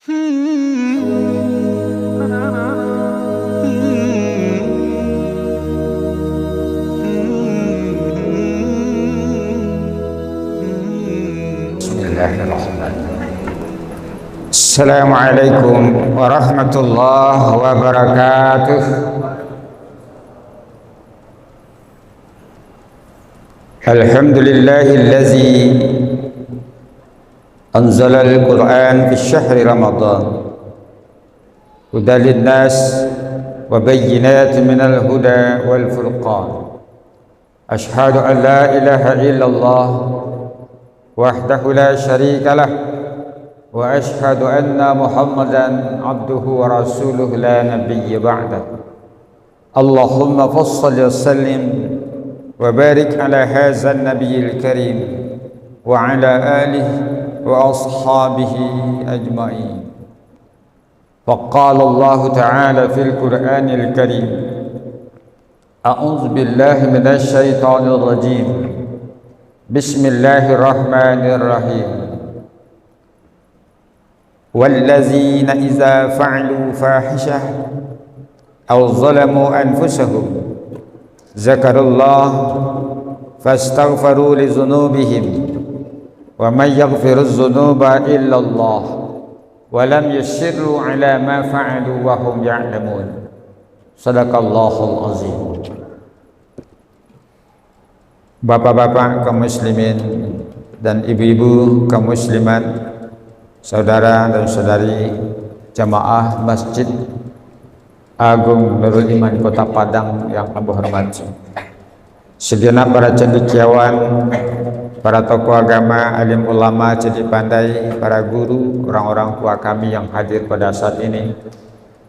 Assalamualaikum warahmatullahi wabarakatuh. Alhamdulillahillazi anzala al-Qur'an fi syahri Ramadan hudan linnas wa bayyinatin minal huda wal furqan. Ashhadu an la ilaha illallah wahdahu la syarika lah wa ashhadu anna Muhammadan abduhu wa rasuluhu la nabiyya ba'dah. Allahumma fassalli wa sallim wa barik ala hadzal nabiyil karim wa ala alihi wa ashabihi ajma'in. Faqala Allah ta'ala fil Qur'anil karim, a'udzu billahi minasy syaithanir rajim. Bismillahirrahmanirrahim. Wallazina iza fa'alu fahishah aw zalamu anfusahum zakarullah fastaghfaru li dzunubihim wa may yaghfiru dzunuba illallah wa lam yusirru ala ma fa'alu wa hum ya'lamun. Sadaqallahul azim. Bapak-bapak kaum muslimin dan ibu-ibu kaum muslimat, saudara dan saudari jamaah Masjid Agung Nurul Iman Kota Padang yang Abu hormati, segenap para cendekiawan, para tokoh agama, alim ulama, cedi pandai, para guru, orang-orang tua kami yang hadir pada saat ini.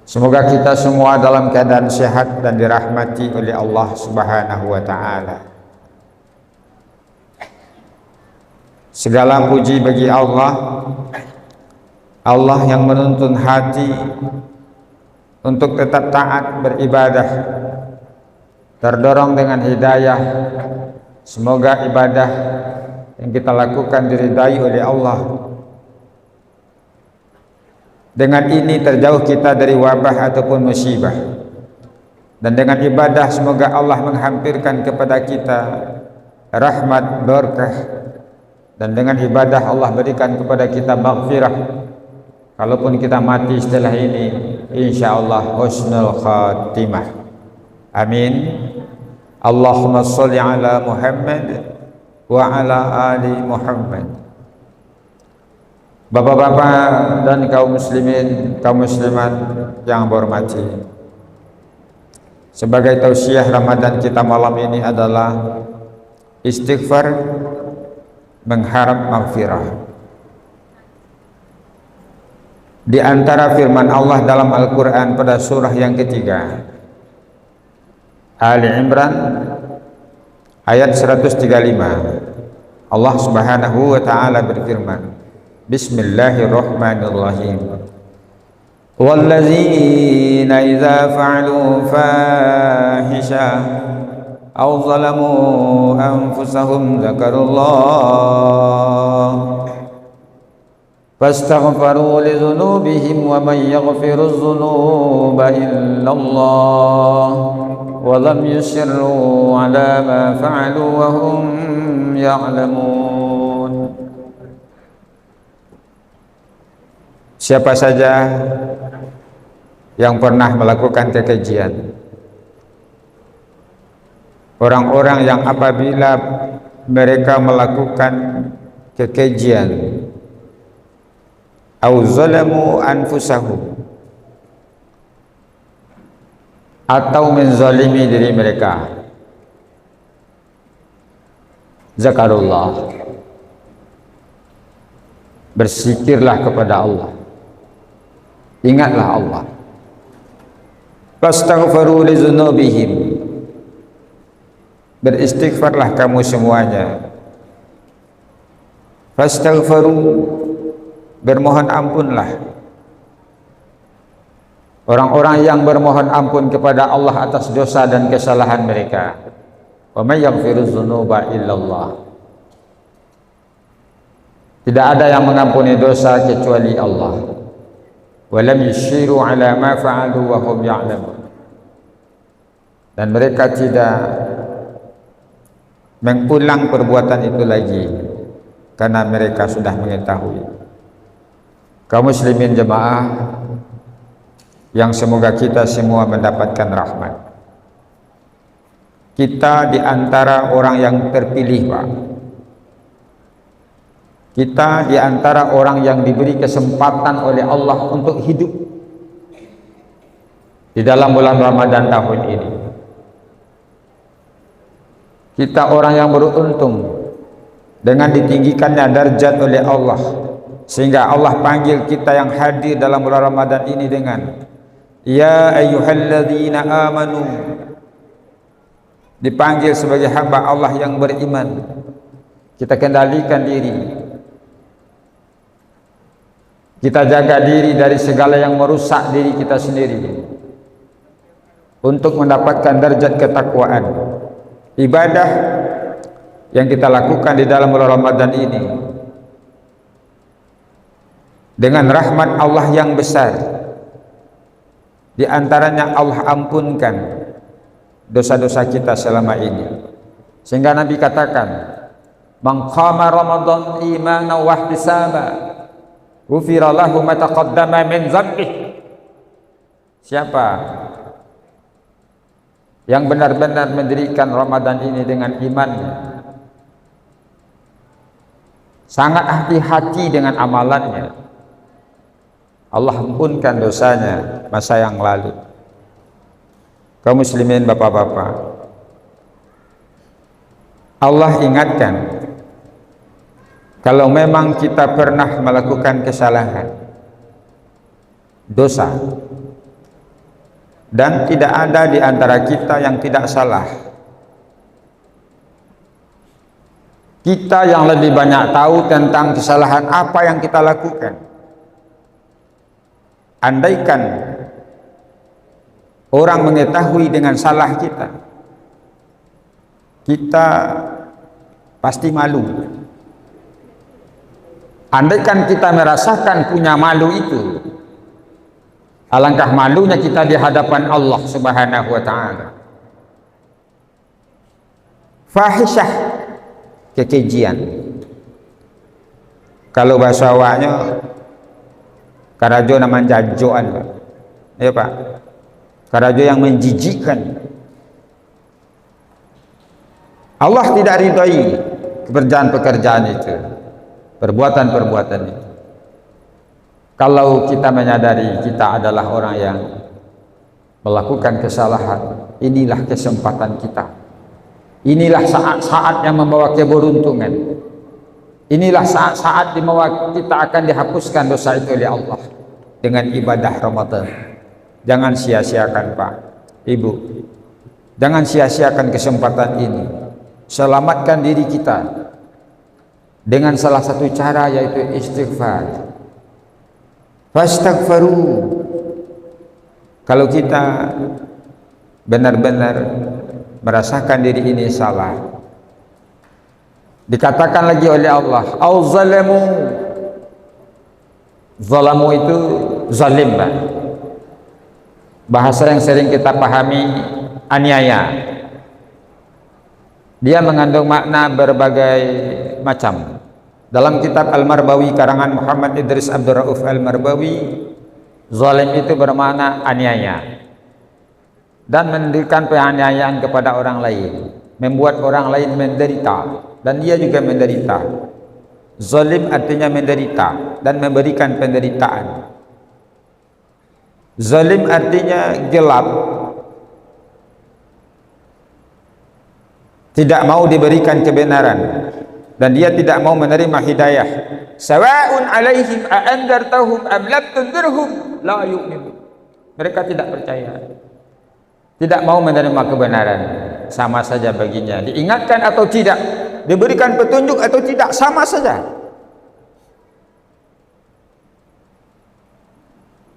Semoga kita semua dalam keadaan sehat dan dirahmati oleh Allah Subhanahu wa ta'ala. Segala puji bagi Allah, Allah yang menuntun hati untuk tetap taat beribadah, terdorong dengan hidayah. Semoga ibadah yang kita lakukan diridai oleh Allah. Dengan ini terjauh kita dari wabah ataupun musibah. Dan dengan ibadah semoga Allah menghampirkan kepada kita rahmat, berkah. Dan dengan ibadah Allah berikan kepada kita maghfirah. Kalaupun kita mati setelah ini, insyaallah husnul khatimah. Amin. Allahumma sholli ala Muhammad wa ala ali Muhammad. Bapak-bapak dan kaum muslimin, kaum muslimat yang berhormati, sebagai tausiah Ramadan kita malam ini adalah istighfar, mengharap maghfirah. Di antara firman Allah dalam Al-Quran pada surah yang ketiga, Ali Imran ayat 135, Allah Subhanahu wa ta'ala berfirman, Bismillahirrahmanirrahim. Wallazina idza fa'alu fahisha aw zalamu anfusahum zakarullah fastaghfaru li dzunubihim wa may yaghfiru dzunuba illallah wa lam yusirru ala ma fa'alu wa hum ya'lamun. Siapa saja yang pernah melakukan kekejian, orang-orang yang apabila mereka melakukan kekejian, au zalamu anfusahum, atau menzalimi diri mereka, zakarullah, bersikirlah kepada Allah, ingatlah Allah. Fastaghfaru li dzunubihim, beristighfarlah kamu semuanya. Fastaghfaru, bermohon ampunlah. Orang-orang yang bermohon ampun kepada Allah atas dosa dan kesalahan mereka. Wa may yaghfiru dzunuba illallah, tidak ada yang mengampuni dosa kecuali Allah. wa lam yushiru ala ma fa'alu wa hum ya'lamun. Dan mereka tidak mengulang perbuatan itu lagi karena mereka sudah mengetahui. Kaum muslimin jemaah yang semoga kita semua mendapatkan rahmat. Kita di antara orang yang terpilih, Pak. Kita di antara orang yang diberi kesempatan oleh Allah untuk hidup di dalam bulan Ramadan tahun ini. Kita orang yang beruntung dengan ditinggikannya derajat oleh Allah, sehingga Allah panggil kita yang hadir dalam bulan Ramadan ini dengan ya ayyuhalladzina amanu, dipanggil sebagai hamba Allah yang beriman. Kita kendalikan diri, kita jaga diri dari segala yang merusak diri kita sendiri untuk mendapatkan derajat ketakwaan. Ibadah yang kita lakukan di dalam bulan Ramadan ini dengan rahmat Allah yang besar, di antaranya Allah ampunkan dosa-dosa kita selama ini, sehingga Nabi katakan man qama ramadan imanan wa ihtisaba ghufira lahu ma taqaddama min dzambihi. Siapa yang benar-benar mendirikan Ramadan ini dengan imannya, sangat hati-hati dengan amalannya, Allah ampunkan dosanya masa yang lalu. Kaum muslimin bapak-bapak, Allah ingatkan, kalau memang kita pernah melakukan kesalahan, dosa, dan tidak ada di antara kita yang tidak salah, kita yang lebih banyak tahu tentang kesalahan apa yang kita lakukan. Andaikan orang mengetahui dengan salah kita, kita pasti malu. Andaikan kita merasakan punya malu itu, alangkah malunya kita di hadapan Allah Subhanahu wa ta'ala. Fahisyah, kekejian. Kalau bahasa awaknya karajo nama jajoan, Pak. Ya, Pak. Karajo yang menjijikkan. Allah tidak ridhai pekerjaan-pekerjaan itu, perbuatan-perbuatan itu. Kalau kita menyadari kita adalah orang yang melakukan kesalahan, inilah kesempatan kita. Inilah saat-saat yang membawa keberuntungan. Inilah saat-saat di mana kita akan dihapuskan dosa itu oleh Allah dengan ibadah Ramadan. Jangan sia-siakan, Pak, Ibu. Jangan sia-siakan kesempatan ini. Selamatkan diri kita dengan salah satu cara, yaitu istighfar. Fastaghfiru. Kalau kita benar-benar merasakan diri ini salah, dikatakan lagi oleh Allah, au zalamu. Zalamu itu zalim, Pak. Bahasa yang sering kita pahami aniaya. Dia mengandung makna berbagai macam. Dalam kitab Al-Marbawi karangan Muhammad Idris Abdul Rauf Al-Marbawi, zalim itu bermakna aniaya dan mendirikan penganiayaan kepada orang lain, membuat orang lain menderita dan dia juga menderita. Zalim artinya menderita dan memberikan penderitaan. Zalim artinya gelap, tidak mau diberikan kebenaran, dan dia tidak mau menerima hidayah. Sawa'un alaihim a'andartahum am lam tunzirhum la yu'minun. Mereka tidak percaya, tidak mau menerima kebenaran, sama saja baginya. Diingatkan atau tidak, diberikan petunjuk atau tidak, sama saja.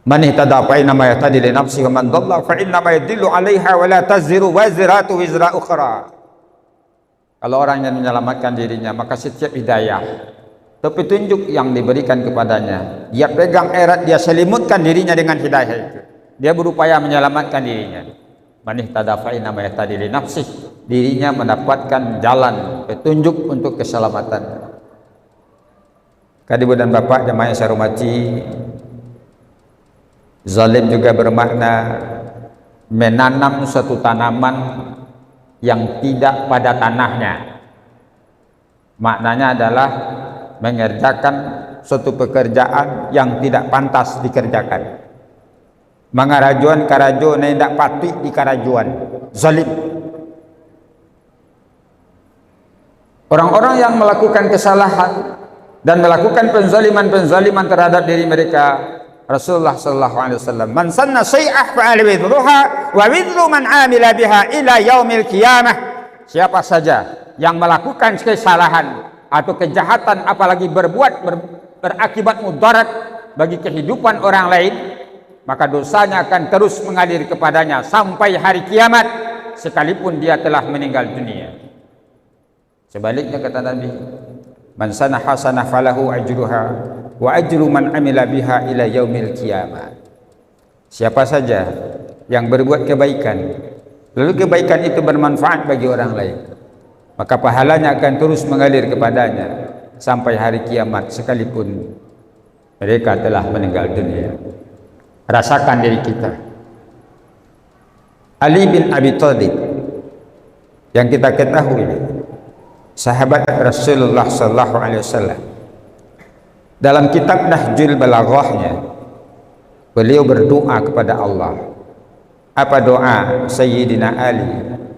Man ihtada fa inna ma yahtadi li nafsihi wa man dhalla fa inna ma yadillu 'alaiha wa la taziru waziratu wizra ukhra. Kalau orang yang menyelamatkan dirinya, maka setiap hidayah atau petunjuk yang diberikan kepadanya. Dia pegang erat, dia selimutkan dirinya dengan hidayah itu. Dia berupaya menyelamatkan dirinya. Man ihtada fa inna ma yahtadi li nafsih. Dirinya mendapatkan jalan petunjuk untuk keselamatan. Ibu dan bapak jemaah yang saya hormati, zalim juga bermakna menanam suatu tanaman yang tidak pada tanahnya. Maknanya adalah mengerjakan suatu pekerjaan yang tidak pantas dikerjakan. Mangarajuan karajo tidak patut di karajuan. Zalim. Orang-orang yang melakukan kesalahan dan melakukan penzaliman terhadap diri mereka, Rasulullah sallallahu alaihi wasallam, man sanna syai'ah fa'ala wizruha wa wizru man 'amila biha ila yaumil qiyamah. Siapa saja yang melakukan kesalahan atau kejahatan, apalagi berakibat mudarat bagi kehidupan orang lain, maka dosanya akan terus mengalir kepadanya sampai hari kiamat, sekalipun dia telah meninggal dunia. Sebaliknya kata Nabi, man sana hasanah falahu ajruha wa ajru man amila biha ila yaumil qiyamah. Siapa saja yang berbuat kebaikan, lalu kebaikan itu bermanfaat bagi orang lain, maka pahalanya akan terus mengalir kepadanya sampai hari kiamat, sekalipun mereka telah meninggal dunia. Rasakan diri kita. Ali bin Abi Thalib yang kita ketahui, sahabat Rasulullah sallallahu alaihi wasallam, dalam kitab Nahjul Balaghahnya beliau berdoa kepada Allah. Apa doa Sayyidina Ali?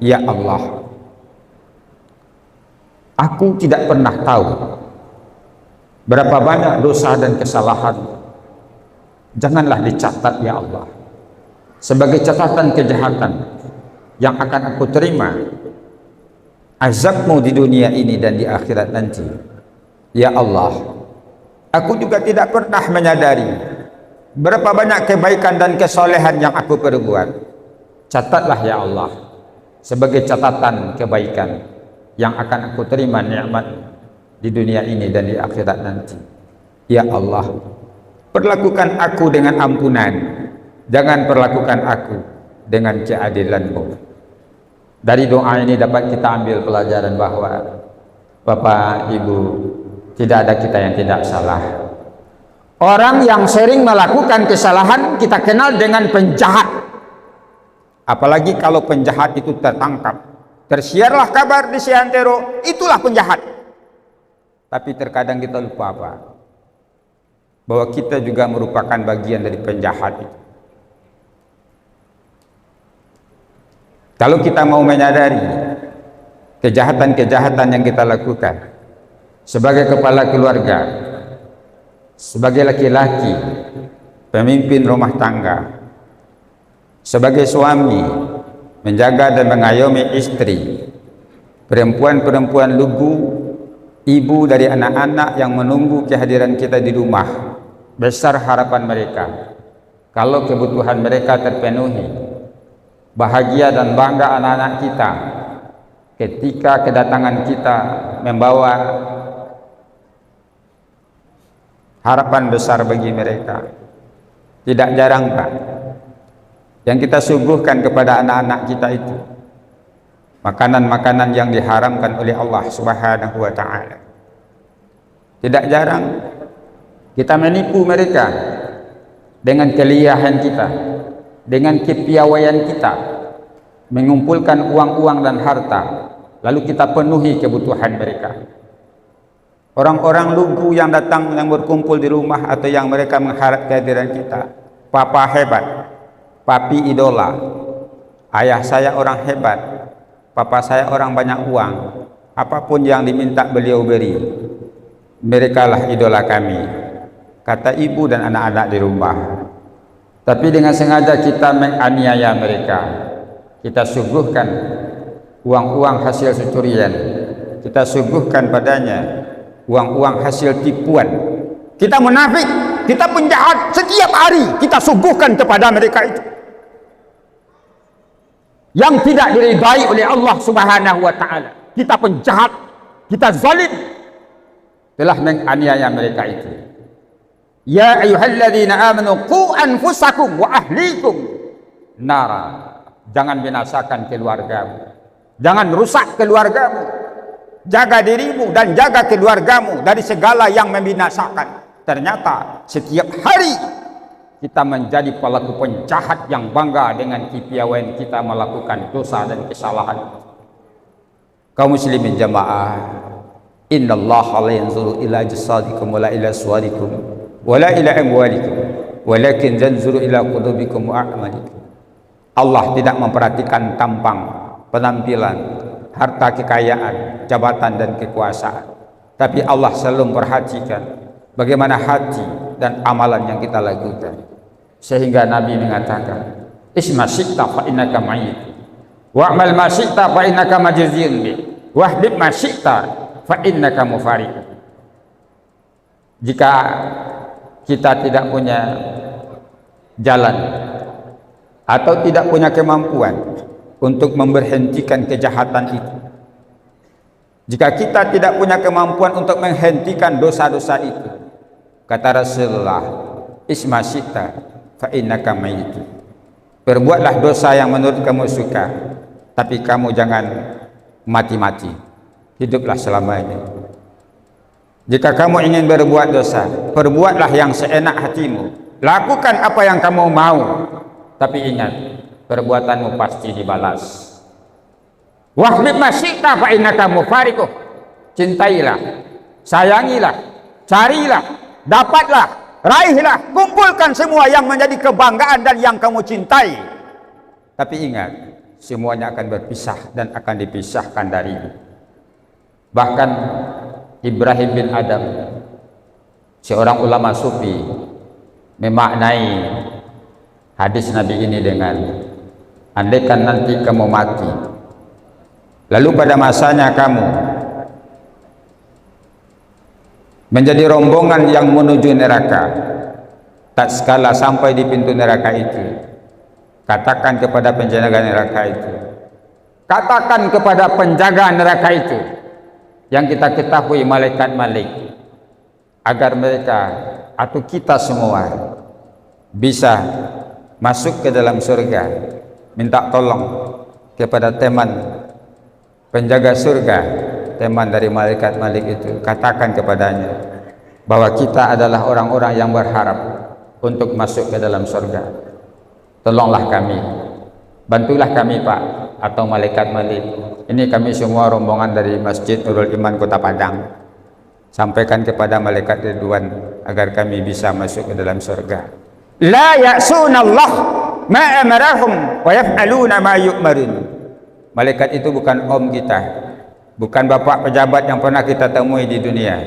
Ya Allah, aku tidak pernah tahu berapa banyak dosa dan kesalahan. Janganlah dicatat ya Allah sebagai catatan kejahatan yang akan aku terima azabmu di dunia ini dan di akhirat nanti. Ya Allah, aku juga tidak pernah menyadari berapa banyak kebaikan dan kesolehan yang aku perbuat. Catatlah ya Allah sebagai catatan kebaikan yang akan aku terima nikmat di dunia ini dan di akhirat nanti. Ya Allah, perlakukan aku dengan ampunan, jangan perlakukan aku dengan keadilan-Mu. Dari doa ini dapat kita ambil pelajaran bahwa Bapak Ibu, tidak ada kita yang tidak salah. Orang yang sering melakukan kesalahan kita kenal dengan penjahat. Apalagi kalau penjahat itu tertangkap, tersiarlah kabar di seantero, itulah penjahat. Tapi terkadang kita lupa apa? Bahwa kita juga merupakan bagian dari penjahat itu. Kalau kita mau menyadari kejahatan-kejahatan yang kita lakukan sebagai kepala keluarga, sebagai laki-laki, pemimpin rumah tangga, sebagai suami, menjaga dan mengayomi istri, perempuan-perempuan lugu, ibu dari anak-anak yang menunggu kehadiran kita di rumah, besar harapan mereka. Kalau kebutuhan mereka terpenuhi, bahagia dan bangga anak-anak kita ketika kedatangan kita membawa harapan besar bagi mereka. Tidak jarang Pak, yang kita suguhkan kepada anak-anak kita itu makanan-makanan yang diharamkan oleh Allah Subhanahu wa ta'ala. Tidak jarang kita menipu mereka dengan kelihayan kita, dengan kepiawaian kita, mengumpulkan uang-uang dan harta, lalu kita penuhi kebutuhan mereka. Orang-orang lugu yang datang, yang berkumpul di rumah atau yang mereka mengharap kehadiran kita, papa hebat, papi idola, ayah saya orang hebat, papa saya orang banyak uang, apapun yang diminta beliau beri, merekalah idola kami, kata ibu dan anak-anak di rumah. Tapi dengan sengaja kita menganiaya mereka, kita suguhkan uang-uang hasil curian, kita suguhkan padanya uang-uang hasil tipuan. Kita munafik, kita penjahat, setiap hari kita suguhkan kepada mereka itu yang tidak diridai oleh Allah Subhanahu wa ta'ala. Kita penjahat, kita zalim. telah menganiaya mereka itu. Ya ayyuhalladzina amanu qu anfusakum wa ahlikum nara. Jangan binasakan keluargamu, jangan rusak keluargamu, jaga dirimu dan jaga keluargamu dari segala yang membinasakan. Ternyata setiap hari kita menjadi pelaku penjahat yang bangga dengan kepiawaian kita melakukan dosa dan kesalahan. Kaum muslimin jamaah, innallaha la yanzuru ila jasadikum wala ila suwarikum wala ila amwalikum walakin yanzuru ila qulubikum wa a'malikum. Allah tidak memperhatikan tampang, penampilan, harta kekayaan, jabatan dan kekuasaan, tapi Allah selalu memperhatikan bagaimana hati dan amalan yang kita lakukan. Sehingga Nabi mengatakan, isma syi'ta fa innaka mayyit wa'mal ma syi'ta fa innaka majziyun bi wahdib ma syi'ta fa innaka mufariq. Jika kita tidak punya jalan atau tidak punya kemampuan untuk memberhentikan kejahatan itu, jika kita tidak punya kemampuan untuk menghentikan dosa-dosa itu, kata Rasulullah, isma syi'ta fa innaka mayyit. Perbuatlah dosa yang menurut kamu suka, tapi kamu jangan mati-mati, hiduplah selamanya. Jika kamu ingin berbuat dosa, perbuatlah yang seenak hatimu, lakukan apa yang kamu mau, tapi ingat, perbuatanmu pasti dibalas. Wahbib ma syi'ta fa innaka mufariquh. Cintailah, sayangilah, carilah, dapatlah, raihlah, kumpulkan semua yang menjadi kebanggaan dan yang kamu cintai. Tapi ingat, semuanya akan berpisah dan akan dipisahkan darimu. Bahkan Ibrahim bin Adam, seorang ulama sufi, memaknai hadis Nabi ini dengan, andaikan nanti kamu mati, lalu pada masanya kamu menjadi rombongan yang menuju neraka, tak sekala sampai di pintu neraka itu, katakan kepada penjaga neraka itu, katakan kepada penjaga neraka itu yang kita ketahui malaikat-malik, agar mereka atau kita semua bisa masuk ke dalam surga. Minta tolong kepada teman penjaga surga, teman dari malaikat-malik itu, katakan kepadanya bahwa kita adalah orang-orang yang berharap untuk masuk ke dalam surga. Tolonglah kami, bantulah kami Pak, atau malaikat-malik. Ini kami semua rombongan dari Masjid Nurul Iman Kota Padang. Sampaikan kepada malaikat Ridwan agar kami bisa masuk ke dalam surga. La ya'sunallah ma amarahum wa yaf'aluna ma yu'marun. Malaikat itu bukan om kita, bukan bapak pejabat yang pernah kita temui di dunia.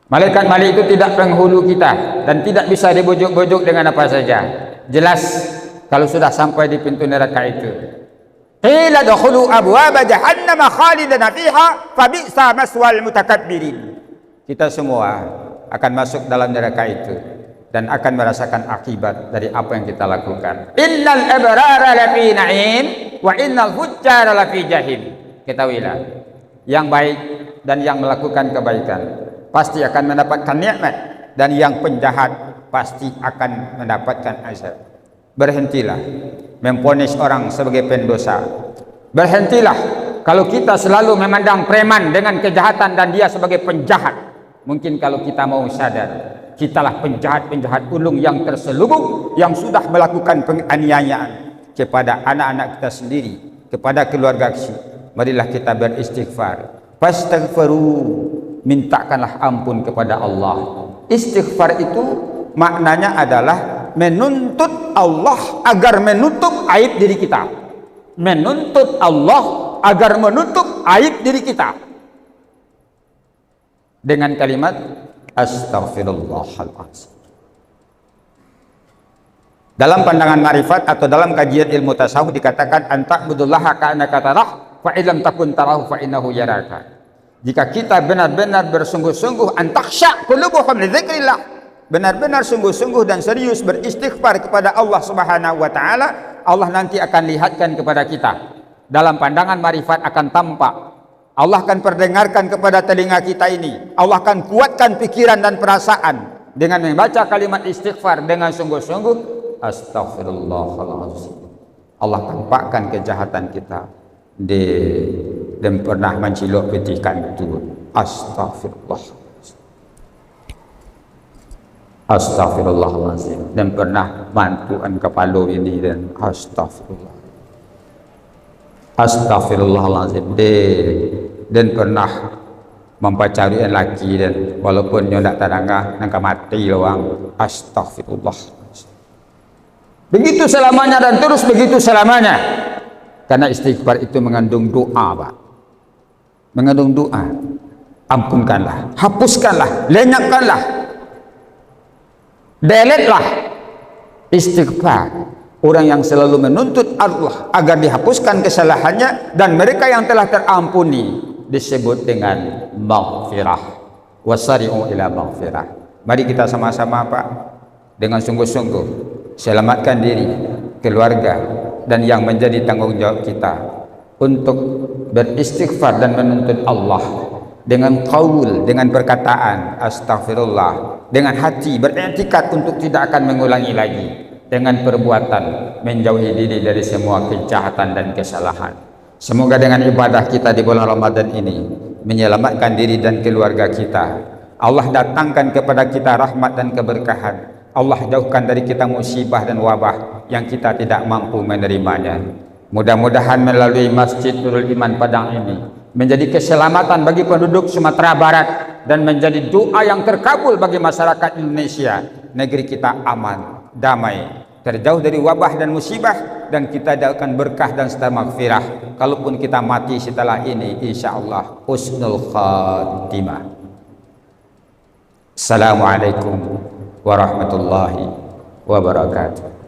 Malaikat-malik itu tidak penghulu kita dan tidak bisa dibujuk-bujuk dengan apa saja. Jelas kalau sudah sampai di pintu neraka itu, qila dakhulu abwaaba jahannam khalidina fiha fabi'sa maswal mutakabbirin. Kita semua akan masuk dalam neraka itu dan akan merasakan akibat dari apa yang kita lakukan. Innal abrara lafi na'im wa innal fujjara lafi jahim. Ketahuilah, yang baik dan yang melakukan kebaikan pasti akan mendapatkan nikmat, dan yang penjahat pasti akan mendapatkan azab. Berhentilah memponis orang sebagai pendosa. Berhentilah kalau kita selalu memandang preman dengan kejahatan dan dia sebagai penjahat. Mungkin kalau kita mau sadar, kitalah penjahat-penjahat ulung yang terselubung, yang sudah melakukan penganiayaan kepada anak-anak kita sendiri, kepada keluarga kita. Marilah kita beristighfar. Fastaghfiru, mintakanlah ampun kepada Allah. Istighfar itu maknanya adalah menuntut Allah agar menutup aib diri kita. Menuntut Allah agar menutup aib diri kita dengan kalimat astaghfirullahaladzim. Dalam pandangan marifat atau dalam kajian ilmu tasawuf dikatakan anta'budullaha ka'annaka tarah fa illam takun tarahu fa innahu yaraka. Jika kita benar-benar bersungguh-sungguh, antakhsha qulubuhum li dzikrillah, benar-benar sungguh-sungguh dan serius beristighfar kepada Allah Subhanahu wa taala, Allah nanti akan lihatkan kepada kita. Dalam pandangan marifat akan tampak Allah akan perdengarkan kepada telinga kita ini. Allah akan kuatkan pikiran dan perasaan dengan membaca kalimat istighfar dengan sungguh-sungguh. Astaghfirullahaladzim. Allah tampakkan kejahatan kita dan pernah mencilok petikan itu. Astaghfirullahaladzim. Dan pernah mantuan kepala ini dan Astaghfirullahaladzim. Dan pernah mempacari laki dan walaupun nyo tak terangah nangka mati lawang. Astaghfirullah. Begitu selamanya dan terus begitu selamanya. Karena istighfar itu mengandung doa, Pak. Mengandung doa. Ampunkanlah, hapuskanlah, lenyapkanlah, delete-lah istighfar. Orang yang selalu menuntut Allah agar dihapuskan kesalahannya dan mereka yang telah terampuni disebut dengan maghfirah. Wasari'u ila maghfirah. Mari kita sama-sama, Pak, dengan sungguh-sungguh selamatkan diri, keluarga, dan yang menjadi tanggung jawab kita untuk beristighfar dan menuntut Allah dengan qaul, dengan perkataan astaghfirullah, dengan hati beriktikad untuk tidak akan mengulangi lagi, dengan perbuatan menjauhi diri dari semua kejahatan dan kesalahan. Semoga dengan ibadah kita di bulan Ramadan ini menyelamatkan diri dan keluarga kita. Allah datangkan kepada kita rahmat dan keberkahan. Allah jauhkan dari kita musibah dan wabah yang kita tidak mampu menerimanya. Mudah-mudahan melalui Masjid Nurul Iman Padang ini menjadi keselamatan bagi penduduk Sumatera Barat dan menjadi doa yang terkabul bagi masyarakat Indonesia. Negeri kita aman, damai, terjauh dari wabah dan musibah, dan kita akan berkah dan serta maghfirah. Kalaupun kita mati setelah ini, insyaallah husnul khatimah. Assalamualaikum warahmatullahi wabarakatuh.